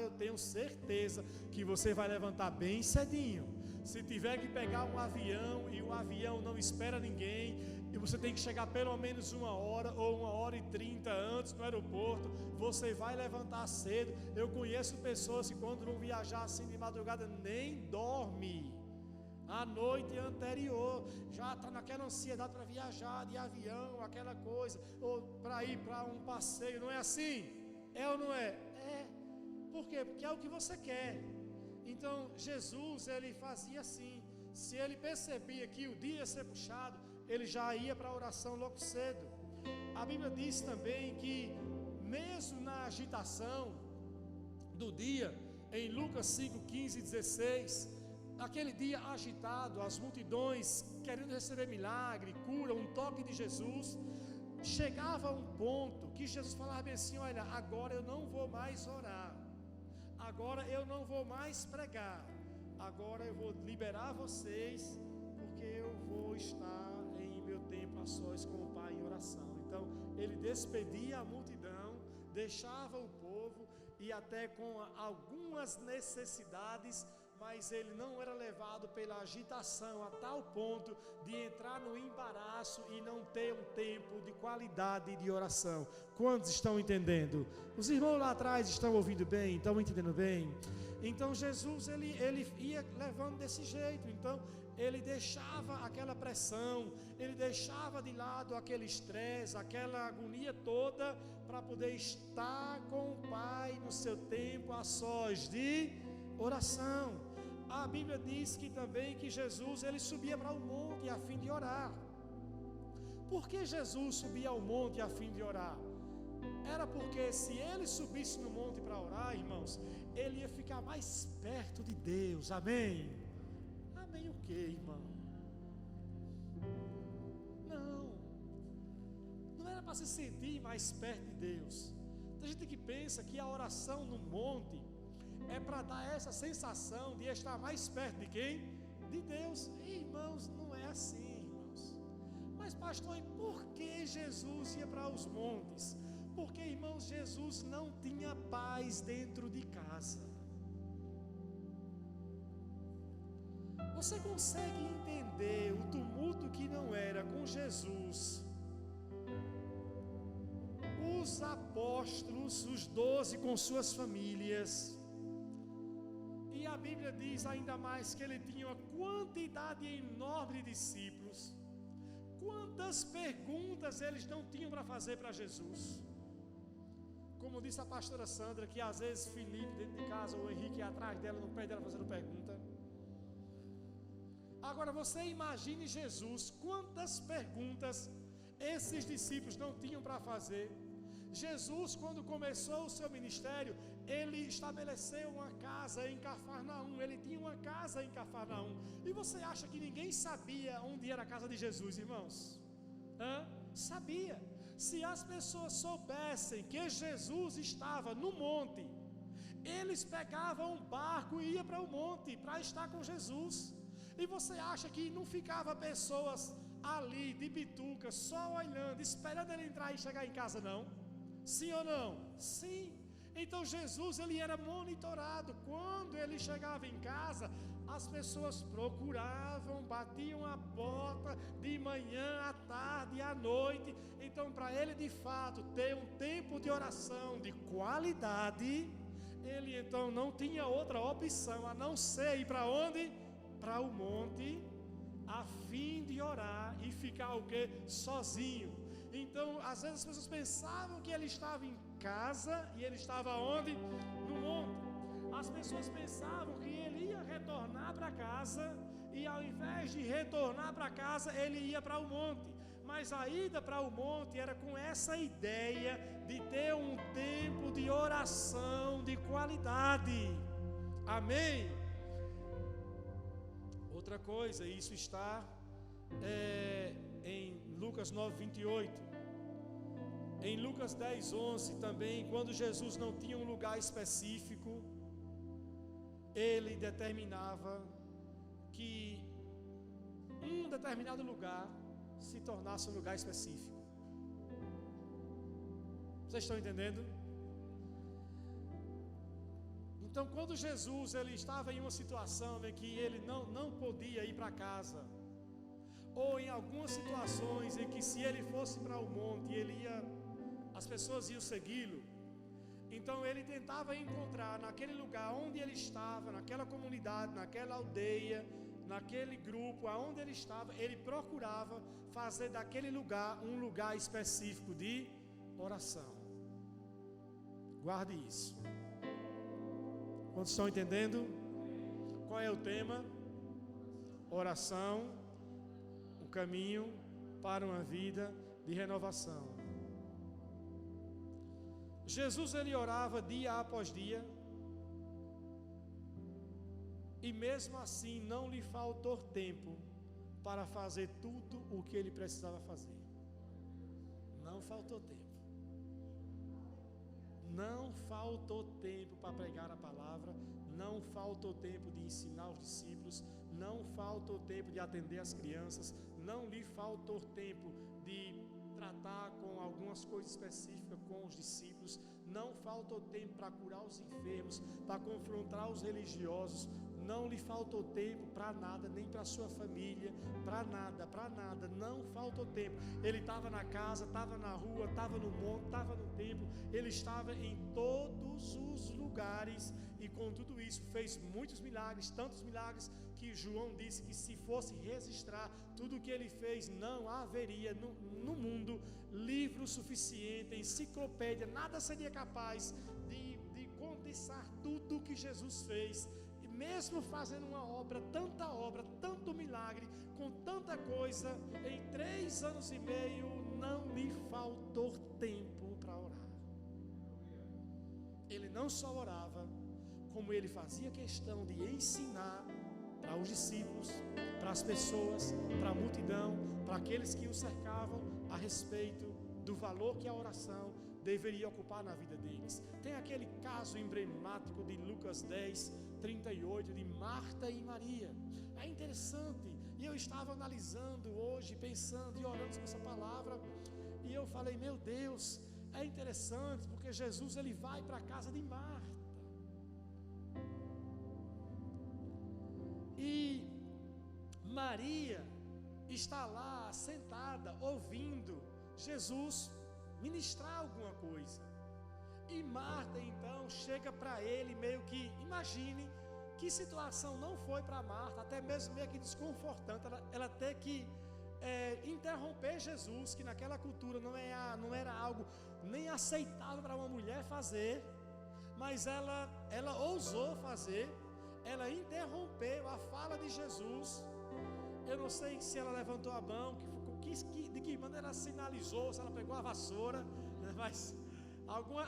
eu tenho certeza que você vai levantar bem cedinho. Se tiver que pegar um avião e o avião não espera ninguém, e você tem que chegar pelo menos 1 hora ou 1h30 antes no aeroporto, você vai levantar cedo. Eu conheço pessoas que quando vão viajar assim de madrugada nem dorme. A noite anterior já está naquela ansiedade para viajar de avião, aquela coisa, ou para ir para um passeio. Não é assim? É ou não é? É. Por quê? Porque é o que você quer. Então Jesus, ele fazia assim. Se ele percebia que o dia ia ser puxado, ele já ia para a oração logo cedo. A Bíblia diz também que mesmo na agitação do dia, em Lucas 5:15-16, aquele dia agitado, as multidões querendo receber milagre, cura, um toque de Jesus, chegava a um ponto que Jesus falava bem assim: olha, agora eu não vou mais orar, agora eu não vou mais pregar, agora eu vou liberar vocês, porque eu vou estar em meu tempo a sós com o Pai em oração. Então ele despedia a multidão, deixava o povo e até com algumas necessidades, mas ele não era levado pela agitação a tal ponto de entrar no embaraço e não ter um tempo de qualidade de oração. Quantos estão entendendo? Os irmãos lá atrás estão ouvindo bem? Estão entendendo bem? Então Jesus ele ia levando desse jeito. Então ele deixava aquela pressão, ele deixava de lado aquele estresse, aquela agonia toda, para poder estar com o Pai no seu tempo a sós de oração. A Bíblia diz que também que Jesus ele subia para o monte a fim de orar. Por que Jesus subia ao monte a fim de orar? Era porque se ele subisse no monte para orar, irmãos, ele ia ficar mais perto de Deus. Amém? Amém o quê, irmão? Não era para se sentir mais perto de Deus. Tem gente que pensa que a oração no monte é para dar essa sensação de estar mais perto de quem? De Deus. Irmãos, não é assim, irmãos. Mas pastor, e por que Jesus ia para os montes? Porque, irmãos, Jesus não tinha paz dentro de casa. Você consegue entender o tumulto que não era com Jesus? Os apóstolos, os 12 com suas famílias. E a Bíblia diz ainda mais que ele tinha uma quantidade enorme de discípulos. Quantas perguntas eles não tinham para fazer para Jesus? Como disse a pastora Sandra, que às vezes Felipe dentro de casa, ou Henrique atrás dela, no pé dela fazendo pergunta. Agora você imagine Jesus, quantas perguntas esses discípulos não tinham para fazer. Jesus, quando começou o seu ministério, ele estabeleceu uma casa em Cafarnaum. Ele tinha uma casa em Cafarnaum. E você acha que ninguém sabia onde era a casa de Jesus, irmãos? Sabia. Se as pessoas soubessem que Jesus estava no monte, eles pegavam um barco e iam para o monte para estar com Jesus. E você acha que não ficava pessoas ali de bituca, só olhando, esperando ele entrar e chegar em casa, não? Sim ou não? Sim. Então Jesus ele era monitorado. Quando ele chegava em casa, as pessoas procuravam, batiam a porta de manhã, à tarde e à noite. Então, para ele de fato ter um tempo de oração de qualidade, ele então não tinha outra opção a não ser ir para onde? Para o monte, a fim de orar e ficar o quê? Sozinho. Então, às vezes as pessoas pensavam que ele estava em casa e ele estava onde? No monte. As pessoas pensavam que ele ia retornar para casa e ao invés de retornar para casa, ele ia para o monte. Mas a ida para o monte era com essa ideia de ter um tempo de oração de qualidade. Amém? Outra coisa, isso está em Lucas 9:28. Em Lucas 10:11 também, quando Jesus não tinha um lugar específico, ele determinava que um determinado lugar se tornasse um lugar específico. Vocês estão entendendo? Então, quando Jesus ele estava em uma situação em que ele não podia ir para casa, ou em algumas situações em que se ele fosse para o monte, as pessoas iam segui-lo, então ele tentava encontrar naquele lugar onde ele estava, naquela comunidade, naquela aldeia, naquele grupo, aonde ele estava, ele procurava fazer daquele lugar um lugar específico de oração. Guarde isso. Quantos estão entendendo? Qual é o tema? Oração, o caminho para uma vida de renovação. Jesus ele orava dia após dia, e mesmo assim não lhe faltou tempo para fazer tudo o que ele precisava fazer. Não faltou tempo. Não faltou tempo para pregar a palavra, não faltou tempo de ensinar os discípulos, não faltou tempo de atender as crianças, não lhe faltou tempo de tratar com algumas coisas específicas com os discípulos, não faltou tempo para curar os enfermos, para confrontar os religiosos, não lhe faltou tempo para nada, nem para sua família, para nada, não faltou tempo. Ele estava na casa, estava na rua, estava no monte, estava no templo, ele estava em todos os lugares, e com tudo isso fez muitos milagres, tantos milagres que João disse que se fosse registrar tudo o que ele fez, não haveria no mundo livro suficiente, enciclopédia, nada seria capaz de condensar tudo o que Jesus fez. E mesmo fazendo uma obra, tanto milagre, com tanta coisa, em 3 anos e meio não lhe faltou tempo para orar. Ele não só orava, como ele fazia questão de ensinar para os discípulos, para as pessoas, para a multidão, para aqueles que o cercavam, a respeito do valor que a oração deveria ocupar na vida deles. Tem aquele caso emblemático de Lucas 10:38, de Marta e Maria. É interessante, e eu estava analisando hoje, pensando e orando com essa palavra, e eu falei, meu Deus, é interessante, porque Jesus ele vai para a casa de Marta, e Maria está lá sentada, ouvindo Jesus ministrar alguma coisa. E Marta então chega para ele meio que, imagine que situação não foi para Marta, até mesmo meio que desconfortante, ela ter que interromper Jesus, que naquela cultura não era algo nem aceitável para uma mulher fazer, mas ela ousou fazer, ela interrompeu a fala de Jesus. Eu não sei se ela levantou a mão, de que maneira ela sinalizou, se ela pegou a vassoura, né? Mas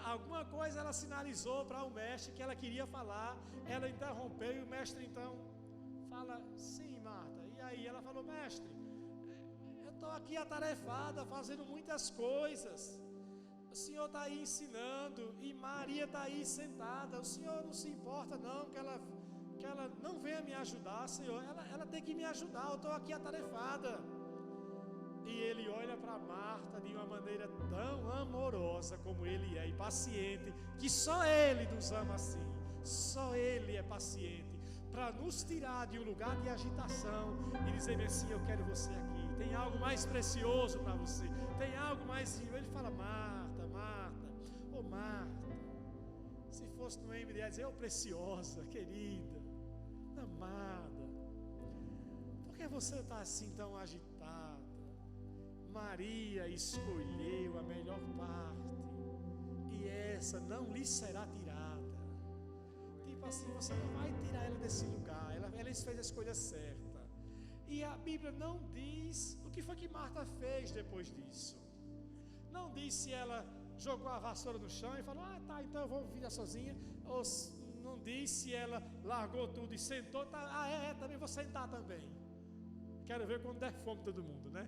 alguma coisa ela sinalizou para o mestre que ela queria falar. Ela interrompeu e o mestre então fala, sim Marta, e aí ela falou, mestre, eu estou aqui atarefada, fazendo muitas coisas, o senhor está aí ensinando, e Maria está aí sentada, o senhor não se importa não que ela não venha me ajudar, Senhor, ela tem que me ajudar, eu estou aqui atarefada. E ele olha para Marta de uma maneira tão amorosa como ele é, e paciente, que só ele nos ama assim, só ele é paciente, para nos tirar de um lugar de agitação e dizer assim, eu quero você aqui, tem algo mais precioso para você, tem algo mais. Ele fala, Marta, ô Marta, se fosse no MD, ia dizer, ô preciosa, querida, amada, por que você está assim tão agitada? Maria escolheu a melhor parte, e essa não lhe será tirada. Tipo assim, você não vai tirar ela desse lugar, ela fez a escolha certa. E a Bíblia não diz o que foi que Marta fez depois disso. Não diz se ela jogou a vassoura no chão e falou, tá, então eu vou virar sozinha, ou não diz se ela largou tudo e sentou, tá, também vou sentar também. Quero ver quando der fome todo mundo, né?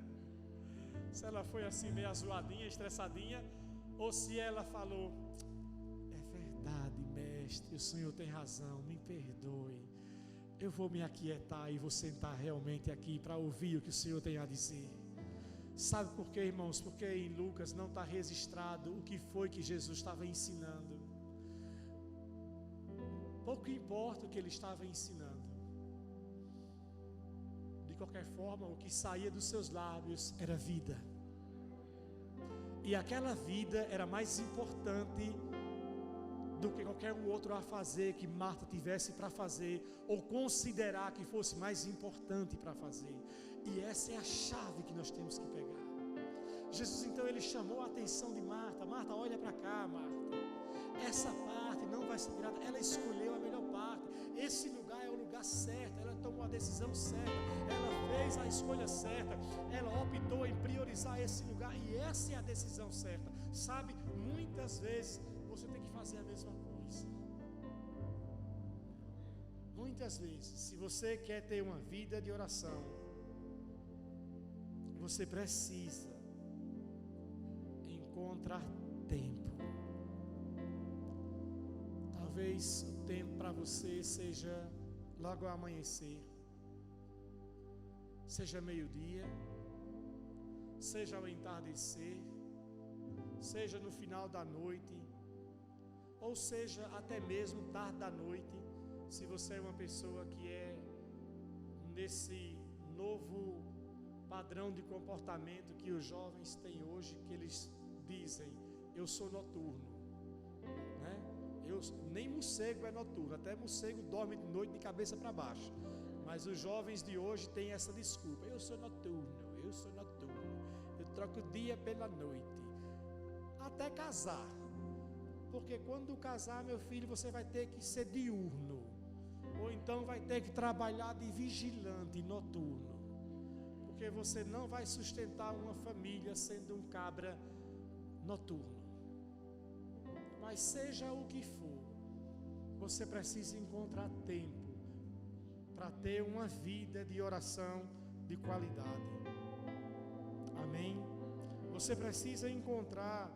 Se ela foi assim meio azoadinha, estressadinha, ou se ela falou: é verdade, mestre, o senhor tem razão, me perdoe, eu vou me aquietar e vou sentar realmente aqui para ouvir o que o senhor tem a dizer. Sabe por quê, irmãos? Porque em Lucas não está registrado o que foi que Jesus estava ensinando. Pouco importa o que ele estava ensinando. De qualquer forma, o que saía dos seus lábios era vida. E aquela vida era mais importante do que qualquer outro a fazer que Marta tivesse para fazer, ou considerar que fosse mais importante para fazer. E essa é a chave que nós temos que pegar. Jesus então ele chamou a atenção de Marta. Marta, olha para cá, Marta. Essa parte não vai ser tirada. Ela escolheu a melhor parte. Esse lugar é o lugar certo. Ela tomou a decisão certa. Ela fez a escolha certa. Ela optou em priorizar esse lugar. E essa é a decisão certa. Sabe, muitas vezes você tem que fazer a mesma coisa. Muitas vezes, se você quer ter uma vida de oração, você precisa encontrar tempo. Talvez o tempo para você seja logo ao amanhecer, seja meio-dia, seja ao entardecer, seja no final da noite, ou seja até mesmo tarde da noite, se você é uma pessoa que é nesse novo padrão de comportamento que os jovens têm hoje, que eles dizem: eu sou noturno, né? Nem morcego é noturno, até morcego dorme de noite de cabeça para baixo, mas os jovens de hoje têm essa desculpa: eu sou noturno, eu troco o dia pela noite, até casar, porque quando casar, meu filho, você vai ter que ser diurno, ou então vai ter que trabalhar de vigilante noturno, porque você não vai sustentar uma família sendo um cabra noturno. Mas seja o que for, você precisa encontrar tempo para ter uma vida de oração de qualidade. Amém? Você precisa encontrar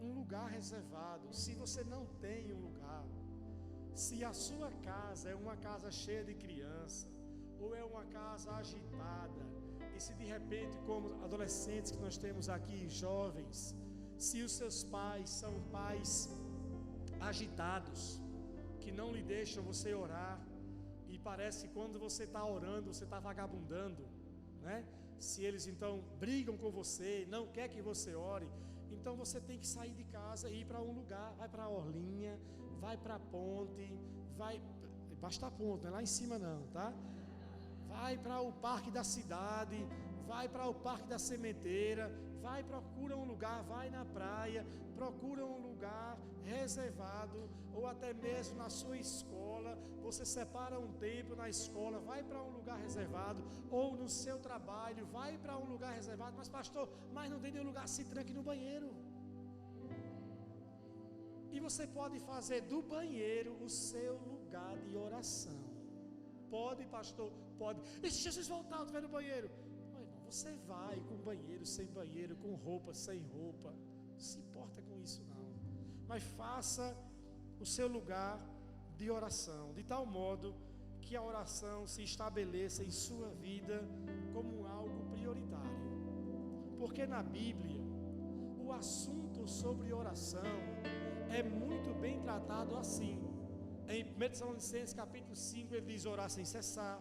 um lugar reservado. Se você não tem um lugar, se a sua casa é uma casa cheia de criança, ou é uma casa agitada, e se de repente, como adolescentes que nós temos aqui, jovens, se os seus pais são pais agitados, que não lhe deixam você orar, e parece que quando você está orando, você está vagabundando, né? Se eles então brigam com você, não quer que você ore, então você tem que sair de casa e ir para um lugar. Vai para a Orlinha, vai para a ponte, basta a ponte, não é lá em cima não, tá? Vai para o parque da cidade, vai para o parque da sementeira, procura um lugar, vai na praia, procura um lugar reservado, ou até mesmo na sua escola, você separa um tempo na escola, vai para um lugar reservado, ou no seu trabalho, vai para um lugar reservado. Mas pastor, mas não tem nenhum lugar, se tranque no banheiro. E você pode fazer do banheiro o seu lugar de oração. Pode, pastor? Pode. E se Jesus voltar, eu estiver no banheiro? Não, irmão, você vai com banheiro, sem banheiro, com roupa, sem roupa. Não se importa com isso não. Mas faça o seu lugar de oração, de tal modo que a oração se estabeleça em sua vida como algo prioritário. Porque na Bíblia, o assunto sobre oração é muito bem tratado assim. Em 1 Tessalonicenses capítulo 5 ele diz: orar sem cessar.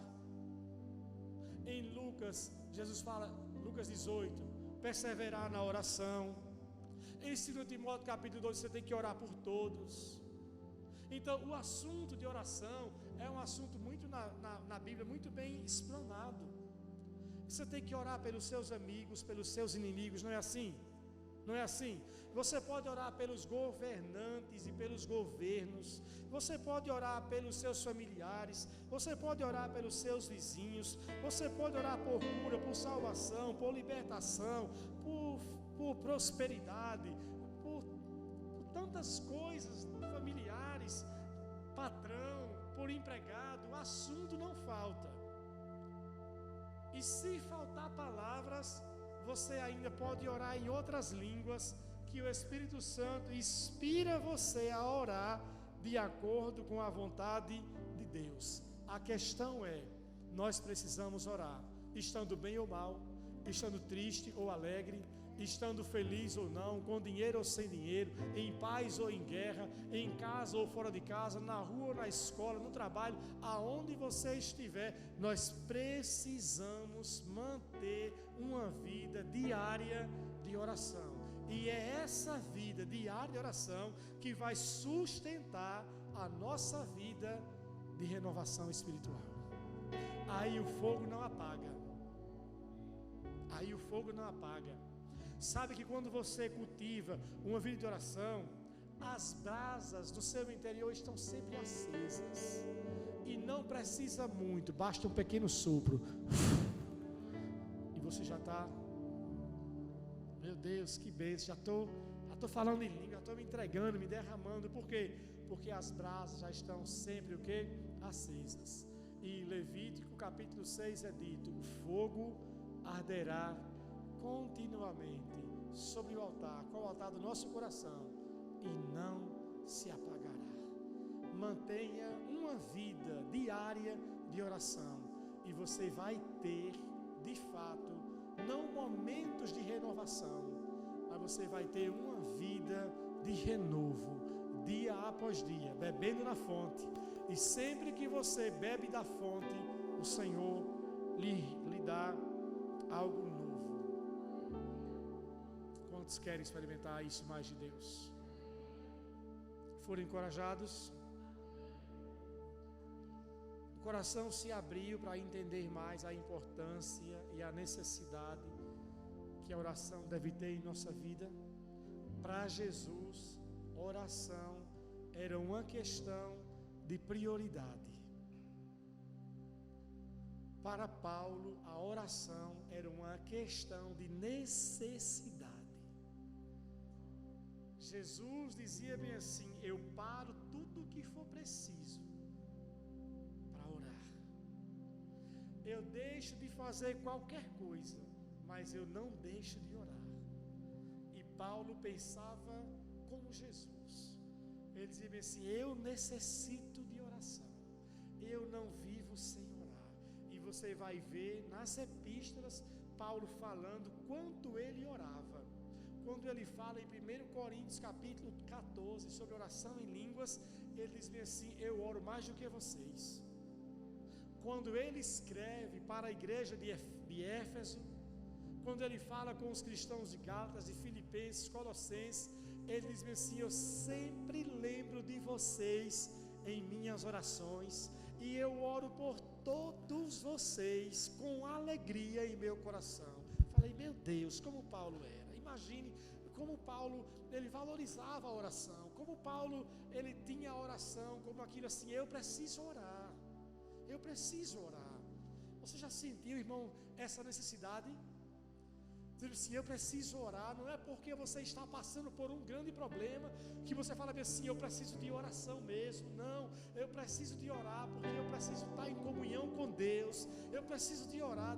Em Lucas, Jesus fala, Lucas 18, perseverar na oração. Em 2 Timóteo capítulo 2, você tem que orar por todos. Então o assunto de oração é um assunto muito na Bíblia, muito bem explanado. Você tem que orar pelos seus amigos, pelos seus inimigos, não é assim? Não é assim? Você pode orar pelos governantes e pelos governos, você pode orar pelos seus familiares, você pode orar pelos seus vizinhos, você pode orar por cura, por salvação, por libertação, por prosperidade, por tantas coisas familiares, patrão, por empregado. O assunto não falta. E se faltar palavras, você ainda pode orar em outras línguas, que o Espírito Santo inspira você a orar de acordo com a vontade de Deus. A questão é, nós precisamos orar, estando bem ou mal, estando triste ou alegre, estando feliz ou não, com dinheiro ou sem dinheiro, em paz ou em guerra, em casa ou fora de casa, na rua ou na escola, no trabalho, aonde você estiver, nós precisamos manter uma vida diária de oração. E é essa vida diária de oração que vai sustentar a nossa vida de renovação espiritual. Aí o fogo não apaga. Aí o fogo não apaga. Sabe que quando você cultiva uma vida de oração, as brasas do seu interior estão sempre acesas. E não precisa muito, basta um pequeno sopro. E você já está, meu Deus, que bênção, já estou falando em língua, já estou me entregando, me derramando. Por quê? Porque as brasas já estão sempre o quê? Acesas. E em Levítico capítulo 6 é dito: o fogo arderá continuamente sobre o altar, com o altar do nosso coração, e não se apagará. Mantenha uma vida diária de oração, e você vai ter, de fato, não momentos de renovação, mas você vai ter uma vida de renovo, dia após dia, bebendo na fonte. E sempre que você bebe da fonte, o Senhor lhe dá algo novo. Quantos querem experimentar isso mais de Deus? Foram encorajados? O coração se abriu para entender mais a importância e a necessidade que a oração deve ter em nossa vida. Para Jesus, oração era uma questão de prioridade. Para Paulo, a oração era uma questão de necessidade. Jesus dizia bem assim: eu paro tudo o que for preciso para orar. Eu deixo de fazer qualquer coisa, mas eu não deixo de orar. E Paulo pensava como Jesus. Ele dizia bem assim: eu necessito de oração. Eu não vivo sem orar. E você vai ver nas epístolas Paulo falando quanto ele orava. Quando ele fala em 1 Coríntios capítulo 14 sobre oração em línguas, ele diz bem assim: eu oro mais do que vocês. Quando ele escreve para a igreja de Éfeso, quando ele fala com os cristãos de Gálatas, de Filipenses, Colossenses, ele diz bem assim: eu sempre lembro de vocês em minhas orações, e eu oro por todos vocês com alegria em meu coração. Falei, meu Deus, como Paulo era. Imagine como Paulo, ele valorizava a oração, como Paulo, ele tinha a oração como aquilo assim: eu preciso orar, eu preciso orar. Você já sentiu, irmão, essa necessidade? Dizer assim: eu preciso orar. Não é porque você está passando por um grande problema que você fala assim: eu preciso de oração mesmo. Não, eu preciso de orar porque eu preciso estar em comunhão com Deus. Eu preciso de orar,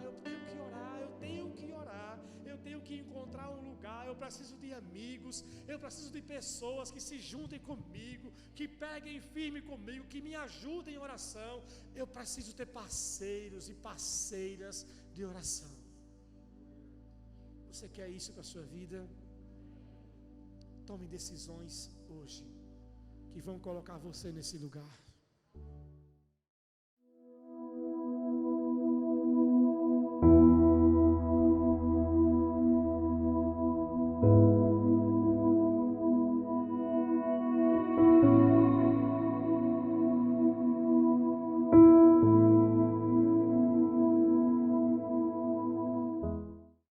eu tenho que orar, eu tenho que orar, eu tenho que encontrar um lugar. Eu preciso de amigos, eu preciso de pessoas que se juntem comigo, que peguem firme comigo, que me ajudem em oração. Eu preciso ter parceiros e parceiras de oração. Você quer isso para a sua vida? Tome decisões hoje que vão colocar você nesse lugar.